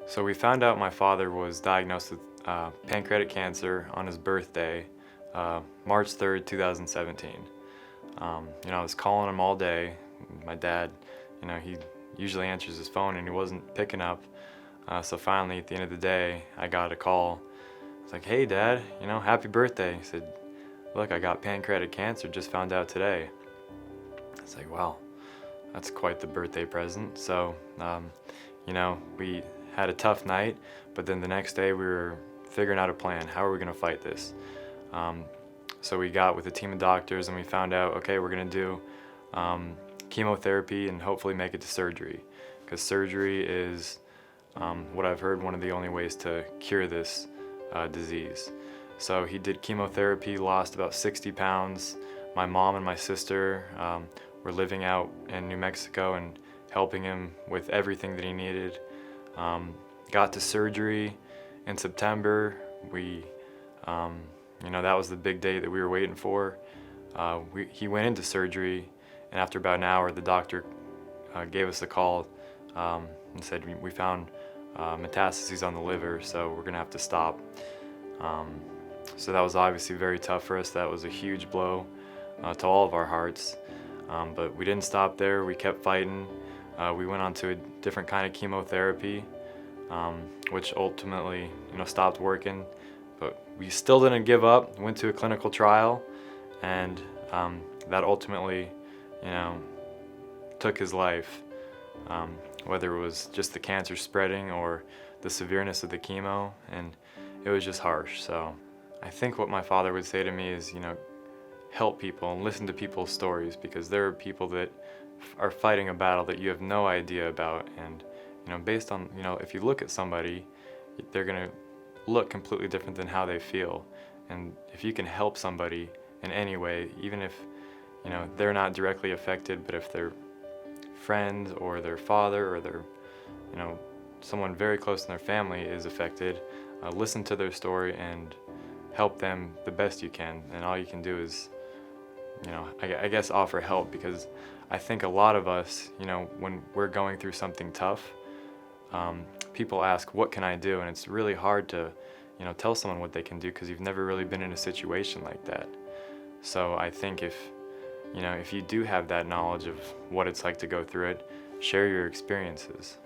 So we found out my father was diagnosed with pancreatic cancer on his birthday, March 3rd, 2017. I was calling him all day. My dad, he usually answers his phone and he wasn't picking up. So finally, at the end of the day, I got a call. It's like, "Hey, Dad, happy birthday." He said, "Look, I got pancreatic cancer, just found out today." It's like, wow, that's quite the birthday present. So, we had a tough night, but then the next day we were figuring out a plan. How are we going to fight this? So we got with a team of doctors and we found out, okay, we're going to do chemotherapy and hopefully make it to surgery, because surgery is what I've heard one of the only ways to cure this disease. So he did chemotherapy, lost about 60 pounds. My mom and my sister were living out in New Mexico and helping him with everything that he needed. Got to surgery in September. That was the big day that we were waiting for. He went into surgery, and after about an hour, the doctor gave us a call and said we found metastases on the liver, so we're gonna have to stop. So that was obviously very tough for us. That was a huge blow to all of our hearts. But we didn't stop there. We kept fighting. We went on to a different kind of chemotherapy, which ultimately, stopped working. But we still didn't give up. Went to a clinical trial, and that ultimately, took his life. Whether it was just the cancer spreading or the severeness of the chemo, and it was just harsh. So I think what my father would say to me is, help people and listen to people's stories, because there are people that are fighting a battle that you have no idea about. And, based on, if you look at somebody, they're going to look completely different than how they feel. And if you can help somebody in any way, even if, they're not directly affected, but if their friend or their father or their, someone very close in their family is affected, listen to their story and help them the best you can. And all you can do is, I guess offer help, because I think a lot of us, when we're going through something tough, people ask, what can I do? And it's really hard to, tell someone what they can do, because you've never really been in a situation like that. So I think if you do have that knowledge of what it's like to go through it, share your experiences.